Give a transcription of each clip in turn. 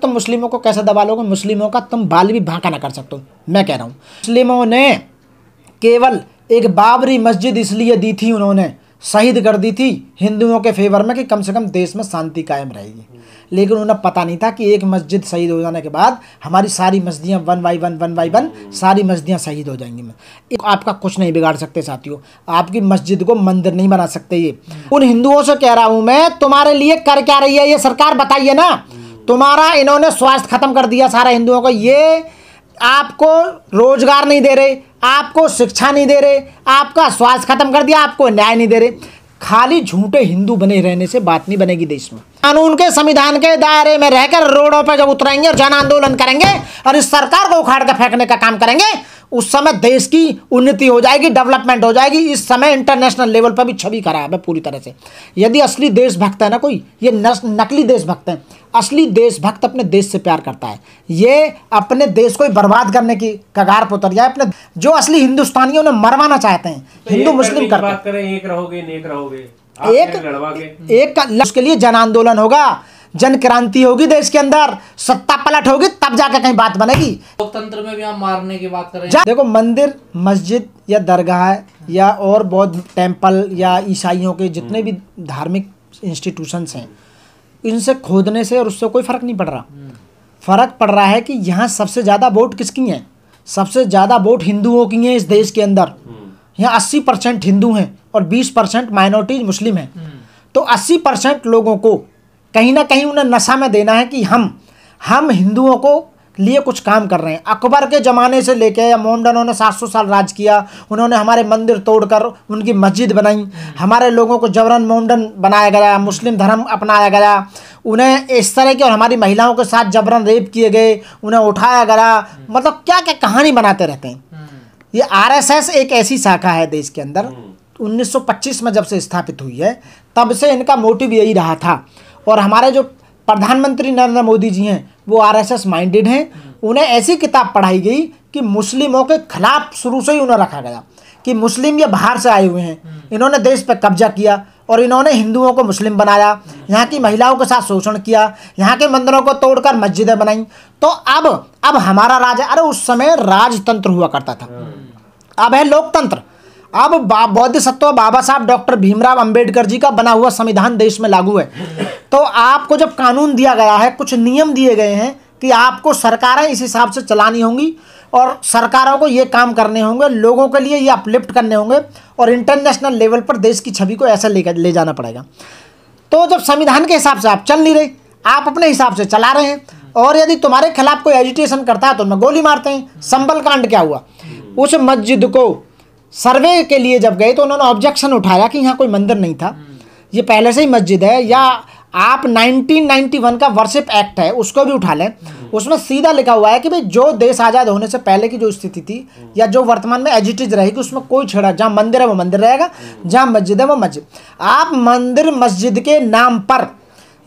तुम मुस्लिमों को कैसे दबा लोगे? मुस्लिमों का तुम बाल भी भांका ना कर सकते हो। मैं कह रहा हूँ मुस्लिमों ने केवल एक बाबरी मस्जिद इसलिए दी थी, उन्होंने शहीद कर दी थी हिंदुओं के फेवर में कि कम से कम देश में शांति कायम रहेगी, लेकिन उन्हें पता नहीं था कि एक मस्जिद शहीद हो जाने के बाद हमारी सारी मस्जिदियाँ वन बाई वन सारी मस्जिदियाँ शहीद हो जाएंगी। आपका कुछ नहीं बिगाड़ सकते साथियों, आपकी मस्जिद को मंदिर नहीं बना सकते। ये उन हिंदुओं से कह रहा हूँ मैं, तुम्हारे लिए कर क्या रही है ये सरकार, बताइए ना। तुम्हारा इन्होंने स्वास्थ्य खत्म कर दिया सारा हिंदुओं को, ये आपको रोजगार नहीं दे रहे, आपको शिक्षा नहीं दे रहे, आपका स्वास्थ्य खत्म कर दिया, आपको न्याय नहीं दे रहे। खाली झूठे हिंदू बने रहने से बात नहीं बनेगी देश में। कानून के संविधान के दायरे में रहकर रोडों पर जब उतरेंगे और जन आंदोलन करेंगे और इस सरकार को उखाड़ कर फेंकने का काम करेंगे, उस समय देश की उन्नति हो जाएगी, डेवलपमेंट हो जाएगी। इस समय इंटरनेशनल लेवल पर भी छवि खराब है पूरी तरह से। यदि असली देशभक्त है ना कोई, ये नकली देशभक्त हैं। असली देशभक्त अपने देश से प्यार करता है, ये अपने देश को बर्बाद करने की कगार पर उतर जाए। अपने जो असली हिंदुस्तानियों उन्हें मरवाना चाहते हैं, तो हिंदू मुस्लिम करके बात करें, एक रहोगे नेक रहोगे, एक उसके लिए जन आंदोलन होगा, जन क्रांति होगी देश के अंदर, सत्ता पलट होगी, तब जाकर कहीं बात बनेगी। लोकतंत्र में भी हम मारने की बात करें। देखो मंदिर, मस्जिद या दरगाह या और बौद्ध टेम्पल या ईसाइयों के जितने भी धार्मिक इंस्टीट्यूशंस हैं, इनसे खोदने से और उससे कोई फर्क नहीं पड़ रहा। फर्क पड़ रहा है कि यहाँ सबसे ज़्यादा वोट किसकी हैं? सबसे ज़्यादा वोट हिंदुओं की हैं इस देश के अंदर। यहाँ 80% हिंदू हैं और 20% माइनॉरिटीज मुस्लिम हैं। तो 80% लोगों को कहीं ना कहीं उन्हें नशा में देना है कि हम हिंदुओं को लिए कुछ काम कर रहे हैं। अकबर के ज़माने से लेके या मोहम्मदनों ने 700 साल राज किया, उन्होंने हमारे मंदिर तोड़कर उनकी मस्जिद बनाई, हमारे लोगों को जबरन मोमडन बनाया गया, मुस्लिम धर्म अपनाया गया, उन्हें इस तरह के, और हमारी महिलाओं के साथ जबरन रेप किए गए, उन्हें उठाया गया। मतलब क्या क्या कहानी बनाते रहते हैं। ये आरएसएस एक ऐसी शाखा है देश के अंदर, 1925 में जब से स्थापित हुई है तब से इनका मोटिव यही रहा था। और हमारे जो प्रधानमंत्री नरेंद्र मोदी जी हैं वो आरएसएस माइंडेड हैं। उन्हें ऐसी किताब पढ़ाई गई कि मुस्लिमों के खिलाफ शुरू से ही उन्हें रखा गया कि मुस्लिम ये बाहर से आए हुए हैं, इन्होंने देश पर कब्जा किया और इन्होंने हिंदुओं को मुस्लिम बनाया, यहाँ की महिलाओं के साथ शोषण किया, यहाँ के मंदिरों को तोड़कर मस्जिदें बनाई। तो अब हमारा राज, अरे उस समय राजतंत्र हुआ करता था, अब है लोकतंत्र। अब बौद्ध सत्व बाबा साहब डॉक्टर भीमराव अंबेडकर जी का बना हुआ संविधान देश में लागू है। तो आपको जब कानून दिया गया है, कुछ नियम दिए गए हैं कि आपको सरकारें इस हिसाब से चलानी होंगी और सरकारों को ये काम करने होंगे, लोगों के लिए ये अपलिफ्ट करने होंगे और इंटरनेशनल लेवल पर देश की छवि को ऐसा ले जाना पड़ेगा। तो जब संविधान के हिसाब से आप चल नहीं रहे, आप अपने हिसाब से चला रहे हैं, और यदि तुम्हारे खिलाफ कोई एजिटेशन करता है तो उनमें गोली मारते हैं। संबल कांड क्या हुआ? उस मस्जिद को सर्वे के लिए जब गए तो उन्होंने ऑब्जेक्शन उठाया कि यहाँ कोई मंदिर नहीं था, ये पहले से ही मस्जिद है। या आप 1991 का वर्शिप एक्ट है उसको भी उठा लें, उसमें सीधा लिखा हुआ है कि भाई जो देश आज़ाद होने से पहले की जो स्थिति थी या जो वर्तमान में एजिटेज रहेगी उसमें कोई छेड़ा, जहाँ मंदिर है वो मंदिर रहेगा, जहाँ मस्जिद है वो मस्जिद। आप मंदिर मस्जिद के नाम पर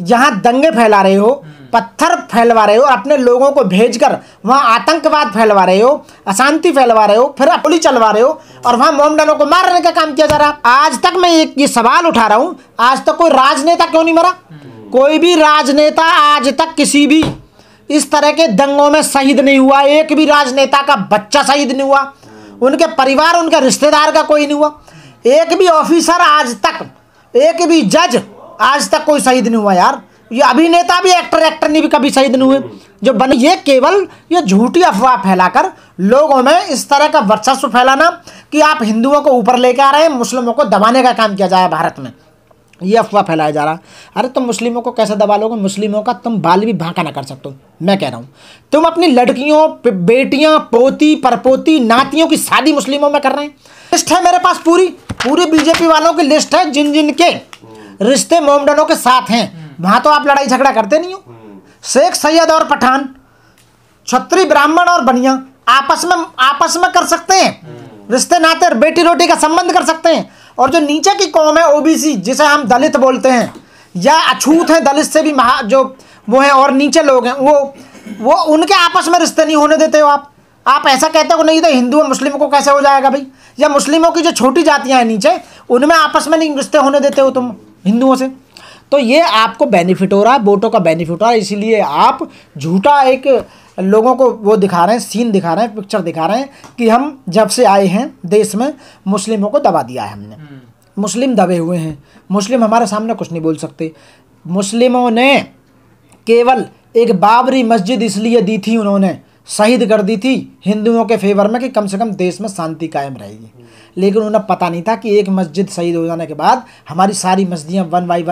यहाँ दंगे फैला रहे हो, पत्थर फैलवा रहे हो, अपने लोगों को भेजकर वहाँ आतंकवाद फैलवा रहे हो, अशांति फैलवा रहे हो, फिर गोली चलवा रहे हो और वहाँ मोमडनों को मारने का काम किया जा रहा है। आज तक मैं ये सवाल उठा रहा हूँ, आज तक कोई राजनेता क्यों नहीं मरा? कोई भी राजनेता आज तक किसी भी इस तरह के दंगों में शहीद नहीं हुआ। एक भी राजनेता का बच्चा शहीद नहीं हुआ, उनके परिवार, उनके रिश्तेदार का कोई नहीं हुआ। एक भी ऑफिसर आज तक, एक भी जज आज तक कोई शहीद नहीं हुआ यार। ये अभिनेता भी, एक्टर नहीं भी कभी शहीद नहीं हुए जो बने। ये केवल ये झूठी अफवाह फैलाकर लोगों में इस तरह का वर्चस्व फैलाना कि आप हिंदुओं को ऊपर लेकर आ रहे हैं, मुस्लिमों को दबाने का काम किया जाए भारत में, ये अफवाह फैलाया जा रहा। अरे तुम मुस्लिमों को कैसे दबा लोगे? मुस्लिमों का तुम बाल भी भांका ना कर सकते हो। मैं कह रहा हूँ तुम अपनी लड़कियों, बेटियां, पोती, परपोती, नातियों की शादी मुस्लिमों में कर रहे हैं। लिस्ट है मेरे पास, पूरी बीजेपी वालों की लिस्ट है जिन जिन के रिश्ते मोमडनों के साथ हैं। वहाँ तो आप लड़ाई झगड़ा करते नहीं हो। शेख सैयद और पठान, छत्री ब्राह्मण और बनिया आपस में कर सकते हैं रिश्ते नाते और बेटी रोटी का संबंध कर सकते हैं। और जो नीचे की कौम है ओबीसी, जिसे हम दलित बोलते हैं या अछूत हैं, दलित से भी जो वो हैं और नीचे लोग हैं, वो उनके आपस में रिश्ते नहीं होने देते हो आप ऐसा कहते हो नहीं तो हिंदू और मुस्लिम को कैसे हो जाएगा भाई? या मुस्लिमों की जो छोटी जातियां हैं नीचे, उनमें आपस में नहीं रिश्ते होने देते हो तुम हिंदुओं से। तो ये आपको बेनिफिट हो रहा है, वोटों का बेनिफिट हो रहा है, इसीलिए आप झूठा एक लोगों को वो दिखा रहे हैं, सीन दिखा रहे हैं, पिक्चर दिखा रहे हैं कि हम जब से आए हैं देश में मुस्लिमों को दबा दिया है हमने। मुस्लिम दबे हुए हैं, मुस्लिम हमारे सामने कुछ नहीं बोल सकते। मुस्लिमों ने केवल एक बाबरी मस्जिद इसलिए दी थी, उन्होंने शहीद कर दी थी हिंदुओं के फेवर में कि कम से कम देश में शांति कायम रहेगी, लेकिन उन्हें पता नहीं था कि एक मस्जिद शहीद हो जाने के बाद हमारी सारी मस्जिदियाँ वन बाई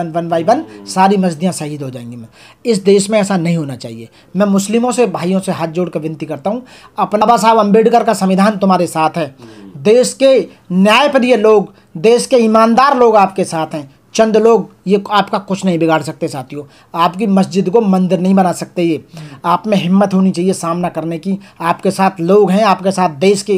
वन सारी मस्जिदियाँ शहीद हो जाएंगी। इस देश में ऐसा नहीं होना चाहिए। मैं मुस्लिमों से, भाइयों से हाथ जोड़ कर विनती करता हूँ, अपना बाबा साहब अम्बेडकर का संविधान तुम्हारे साथ है, देश के न्यायप्रिय लोग, देश के ईमानदार लोग आपके साथ हैं। चंद लोग ये आपका कुछ नहीं बिगाड़ सकते साथियों, आपकी मस्जिद को मंदिर नहीं बना सकते। ये आप में हिम्मत होनी चाहिए सामना करने की। आपके साथ लोग हैं, आपके साथ देश के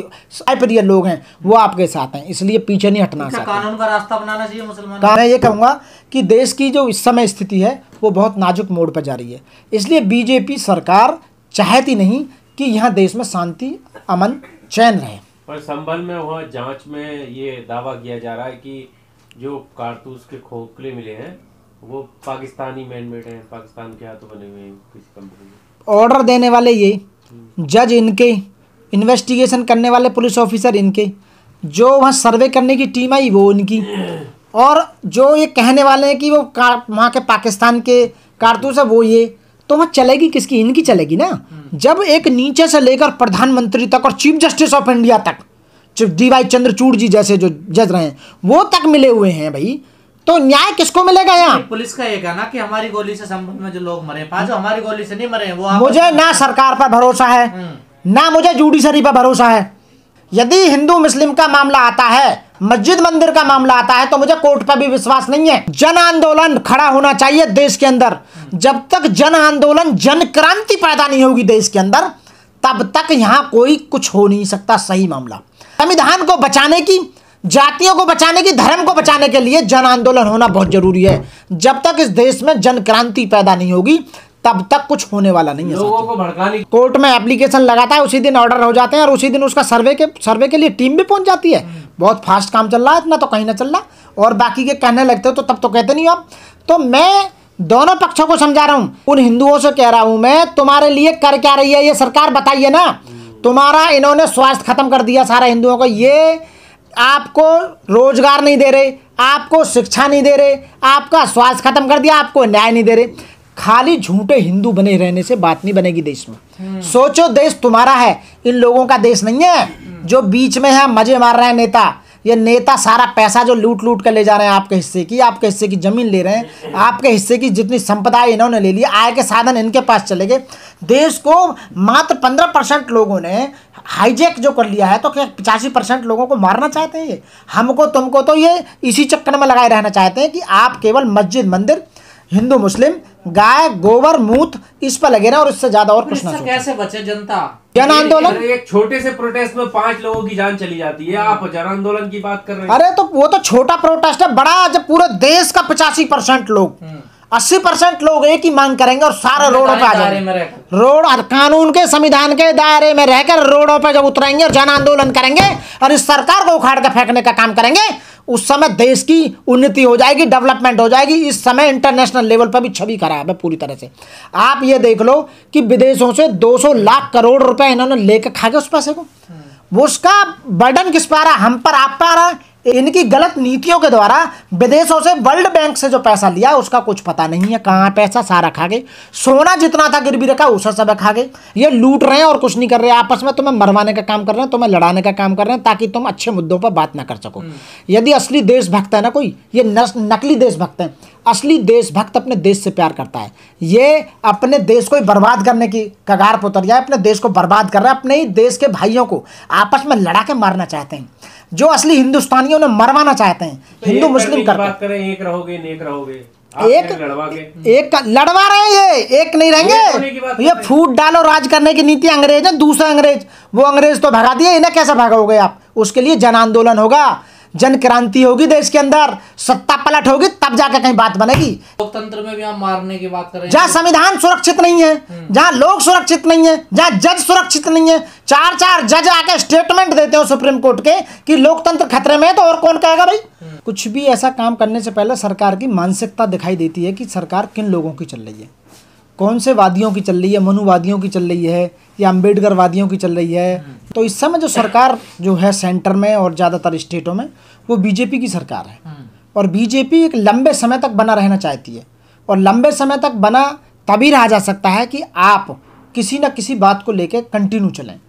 प्रिय लोग हैं, वो आपके साथ हैं, इसलिए पीछे नहीं हटना चाहिए। कानून का रास्ता बनाना चाहिए मुसलमान। मैं ये कहूँगा कि देश की जो इस समय स्थिति है वो बहुत नाजुक मोड़ पर जा रही है, इसलिए बीजेपी सरकार चाहती नहीं कि यहाँ देश में शांति, अमन, चैन रहे। पर संभल में हुआ जांच में ये दावा किया जा रहा है कि जो कारतूस के खोखले मिले हैं वो पाकिस्तानी मैनमेड हैं, पाकिस्तान के हाथों बने हुए हैं किसी कंपनी में। ऑर्डर देने वाले ये, जज इनके, इन्वेस्टिगेशन करने वाले पुलिस ऑफिसर इनके, जो वहाँ सर्वे करने की टीम आई वो इनकी, और जो ये कहने वाले हैं कि वो वहाँ के पाकिस्तान के कारतूस है वो ये, तो वहाँ चलेगी किसकी? इनकी चलेगी ना। जब एक नीचे से लेकर प्रधानमंत्री तक और चीफ जस्टिस ऑफ इंडिया तक, डी.वाई. चंद्रचूड़ जी जैसे जो जज रहे हैं वो तक मिले हुए हैं भाई, तो न्याय किसको मिलेगा यहाँ? पुलिस का ये कहना कि हमारी गोली से संबंध में जो लोग मरे, जो हमारी गोली से नहीं मरे वो मुझे ना सरकार पर भरोसा है, ना मुझे जुडिशरी पर भरोसा है। यदि हिंदू मुस्लिम का मामला आता है, मस्जिद मंदिर का मामला आता है, तो मुझे कोर्ट पर भी विश्वास नहीं है। जन आंदोलन खड़ा होना चाहिए देश के अंदर। जब तक जन आंदोलन, जन क्रांति पैदा नहीं होगी देश के अंदर, तब तक यहाँ कोई कुछ हो नहीं सकता। सही मामला, संविधान को बचाने की, जातियों को बचाने की, धर्म को बचाने के लिए जन आंदोलन होना बहुत जरूरी है। जब तक इस देश में जन क्रांति पैदा नहीं होगी तब तक कुछ होने वाला नहीं है। लोगों को भड़काने, कोर्ट में एप्लीकेशन लगाता है, उसी दिन ऑर्डर हो जाते हैं और उसी दिन उसका सर्वे के लिए टीम भी पहुंच जाती है। बहुत फास्ट काम चल रहा है, इतना तो कहीं ना चल रहा, और बाकी के कहने लगते हो तो तब तो कहते नहीं आप। तो मैं दोनों पक्षों को समझा रहा हूँ, उन हिंदुओं से कह रहा हूँ मैं, तुम्हारे लिए कर क्या रही है ये सरकार, बताइए ना। तुम्हारा इन्होंने स्वास्थ्य खत्म कर दिया सारा हिंदुओं को, ये आपको रोजगार नहीं दे रहे, आपको शिक्षा नहीं दे रहे, आपका स्वास्थ्य खत्म कर दिया, आपको न्याय नहीं दे रहे। खाली झूठे हिंदू बने रहने से बात नहीं बनेगी देश में। सोचो, देश तुम्हारा है, इन लोगों का देश नहीं है जो बीच में है मजे मार रहे हैं नेता। ये नेता सारा पैसा जो लूट लूट कर ले जा रहे हैं आपके हिस्से की, आपके हिस्से की जमीन ले रहे हैं, आपके हिस्से की जितनी संपदा इन्होंने ले ली, आय के साधन इनके पास चले गए। देश को मात्र 15% लोगों ने हाईजैक जो कर लिया है, तो क्या 85% लोगों को मारना चाहते हैं ये? हमको तुमको तो ये इसी चक्कर में लगाए रहना चाहते हैं कि आप केवल मस्जिद मंदिर, हिंदू मुस्लिम, गाय गोबर मूत, इस पर लगे रहे और इससे ज्यादा और कुछ ना सोचें। कैसे बचे जनता? जन आंदोलन, एक छोटे से प्रोटेस्ट में 5 लोगों की जान चली जाती है, आप जन आंदोलन की बात कर रहे हैं। अरे तो वो तो छोटा प्रोटेस्ट है, बड़ा जब पूरे देश का 85% लोग, 80% लोग एक ही मांग करेंगे और सारे रोडों पे आ जाएंगे। रोड कानून के, संविधान के दायरे में रहकर रोडों पे जब उतरेंगे और जन आंदोलन करेंगे और इस सरकार को उखाड़ कर फेंकने का काम करेंगे, उस समय देश की उन्नति हो जाएगी, डेवलपमेंट हो जाएगी। इस समय इंटरनेशनल लेवल पर भी छवि खराब है पूरी तरह से। आप ये देख लो कि विदेशों से 200 लाख करोड़ रुपए इन्होंने लेकर खा गए उस पैसे को। वो उसका बर्डन किस पर आ रहा? हम पर, आप पर आ रहा है। इनकी गलत नीतियों के द्वारा विदेशों से, वर्ल्ड बैंक से जो पैसा लिया उसका कुछ पता नहीं है कहाँ पैसा, सारा खा गए। सोना जितना था गिरवी रखा उसे सब खा गए। ये लूट रहे हैं और कुछ नहीं कर रहे, आपस में तुम्हें मरवाने का काम कर रहे हैं, तुम्हें लड़ाने का काम कर रहे हैं ताकि तुम अच्छे मुद्दों पर बात ना कर सको। यदि असली देशभक्त है ना कोई, ये नकली देशभक्त है। असली देशभक्त अपने देश से प्यार करता है। ये अपने देश को बर्बाद करने की कगार पर उतर जाए, अपने देश को बर्बाद कर रहा है, अपने ही देश के भाइयों को आपस में लड़ा के मारना चाहते हैं। जो असली हिंदुस्तानियों ने मरवाना चाहते हैं, तो हिंदू मुस्लिम करके। बात करें, एक रहोगे नेक रहोगे, एक लड़वा रहे हैं, ये एक नहीं रहेंगे। ये फूट डालो राज करने की नीति अंग्रेज है, दूसरा अंग्रेज, वो अंग्रेज तो भगा दिए, इन्हें कैसे भगाओगे आप? उसके लिए जन आंदोलन होगा, जन क्रांति होगी देश के अंदर, सत्ता पलट होगी, तब जाकर कहीं बात बनेगी। लोकतंत्र में भी हम मारने की बात करें, जहाँ संविधान सुरक्षित नहीं है, जहाँ लोग सुरक्षित नहीं है, जहाँ जज सुरक्षित नहीं है, 4 जज आके स्टेटमेंट देते हो सुप्रीम कोर्ट के कि लोकतंत्र खतरे में है, तो और कौन कहेगा भाई? कुछ भी ऐसा काम करने से पहले सरकार की मानसिकता दिखाई देती है कि सरकार किन लोगों की चल रही है, कौन से वादियों की चल रही है, मनुवादियों की चल रही है या अम्बेडकर वादियों की चल रही है। तो इस समय जो सरकार जो है सेंटर में और ज़्यादातर स्टेटों में वो बीजेपी की सरकार है, और बीजेपी एक लंबे समय तक बना रहना चाहती है, और लंबे समय तक बना तभी रहा जा सकता है कि आप किसी न किसी बात को लेकर कंटिन्यू चलें।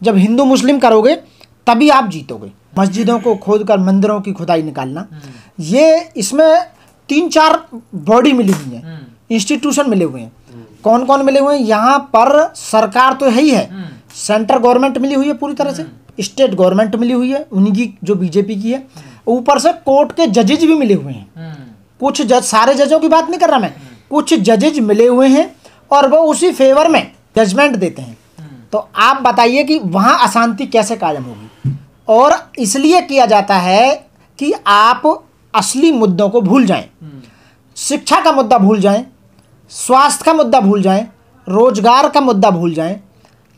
जब हिंदू मुस्लिम करोगे तभी आप जीतोगे। मस्जिदों को खोद कर मंदिरों की खुदाई निकालना, ये इसमें 3-4 बॉडी मिली हुई है, इंस्टीट्यूशन मिले हुए हैं। कौन कौन मिले हुए हैं यहाँ पर? सरकार तो है ही है, सेंट्रल गवर्नमेंट मिली हुई है पूरी तरह से, स्टेट गवर्नमेंट मिली हुई है उन्हीं की जो बीजेपी की है, ऊपर से कोर्ट के जजेज भी मिले हुए हैं। कुछ जज, सारे जजों की बात नहीं कर रहा मैं, कुछ जजेज मिले हुए हैं और वो उसी फेवर में जजमेंट देते हैं। तो आप बताइए कि वहाँ अशांति कैसे कायम होगी? और इसलिए किया जाता है कि आप असली मुद्दों को भूल जाएं, शिक्षा का मुद्दा भूल जाएं, स्वास्थ्य का मुद्दा भूल जाएं, रोजगार का मुद्दा भूल जाएं,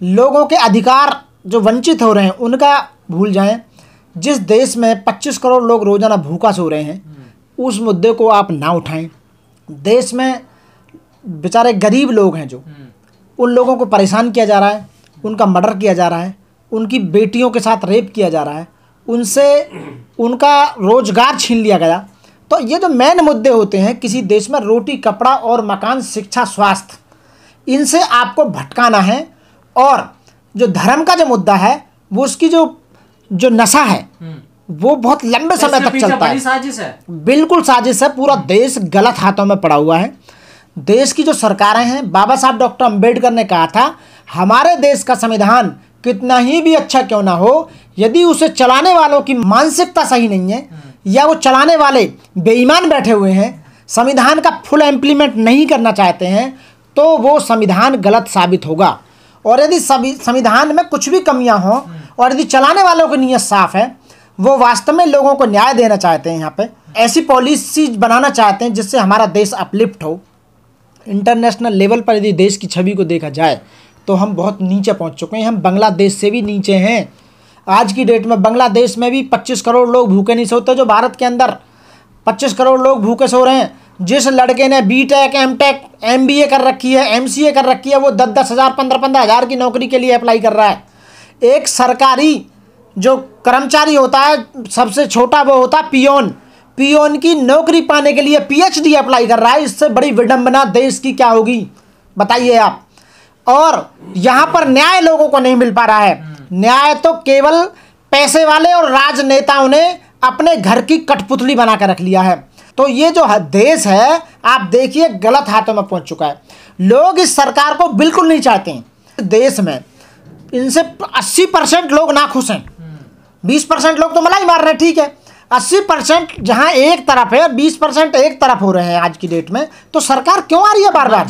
लोगों के अधिकार जो वंचित हो रहे हैं उनका भूल जाएं। जिस देश में 25 करोड़ लोग रोजाना भूखा सो रहे हैं उस मुद्दे को आप ना उठाएं। देश में बेचारे गरीब लोग हैं जो, उन लोगों को परेशान किया जा रहा है, उनका मर्डर किया जा रहा है, उनकी बेटियों के साथ रेप किया जा रहा है, उनसे उनका रोजगार छीन लिया गया। तो ये जो मेन मुद्दे होते हैं किसी देश में, रोटी, कपड़ा और मकान, शिक्षा, स्वास्थ्य, इनसे आपको भटकाना है। और जो धर्म का जो मुद्दा है वो उसकी जो नशा है वो बहुत लंबे समय तक चलता है। साजिश है, बिल्कुल साजिश है। पूरा देश गलत हाथों में पड़ा हुआ है। देश की जो सरकारें हैं, बाबा साहब डॉक्टर अंबेडकर ने कहा था हमारे देश का संविधान कितना ही भी अच्छा क्यों ना हो, यदि उसे चलाने वालों की मानसिकता सही नहीं है या वो चलाने वाले बेईमान बैठे हुए हैं, संविधान का फुल इम्प्लीमेंट नहीं करना चाहते हैं, तो वो संविधान गलत साबित होगा। और यदि संविधान में कुछ भी कमियां हों और यदि चलाने वालों की नीयत साफ है, वो वास्तव में लोगों को न्याय देना चाहते हैं, यहाँ पे ऐसी पॉलिसी बनाना चाहते हैं जिससे हमारा देश अपलिफ्ट हो। इंटरनेशनल लेवल पर यदि देश की छवि को देखा जाए तो हम बहुत नीचे पहुँच चुके हैं, हम बांग्लादेश से भी नीचे हैं। आज की डेट में बांग्लादेश में भी 25 करोड़ लोग भूखे नहीं सोते जो भारत के अंदर 25 करोड़ लोग भूखे सो रहे हैं। जिस लड़के ने बीटेक, एमटेक, एमबीए कर रखी है, एमसीए कर रखी है, वो 10-10 हज़ार, 15-15 हज़ार की नौकरी के लिए अप्लाई कर रहा है। एक सरकारी जो कर्मचारी होता है, सबसे छोटा वो होता है पियोन, पियोन की नौकरी पाने के लिए पीएचडी अप्लाई कर रहा है। इससे बड़ी विडंबना देश की क्या होगी बताइए आप। और यहाँ पर न्याय लोगों को नहीं मिल पा रहा है। न्याय तो केवल पैसे वाले और राजनेताओं ने अपने घर की कठपुतली बना कर रख लिया है। तो ये जो देश है आप देखिए गलत हाथों में पहुंच चुका है। लोग इस सरकार को बिल्कुल नहीं चाहते हैं। देश में इनसे 80% लोग नाखुश हैं। 20% लोग तो मलाई मार रहे हैं, ठीक है। 80% जहां एक तरफ है, 20% एक तरफ हो रहे हैं आज की डेट में, तो सरकार क्यों आ रही है बार बार?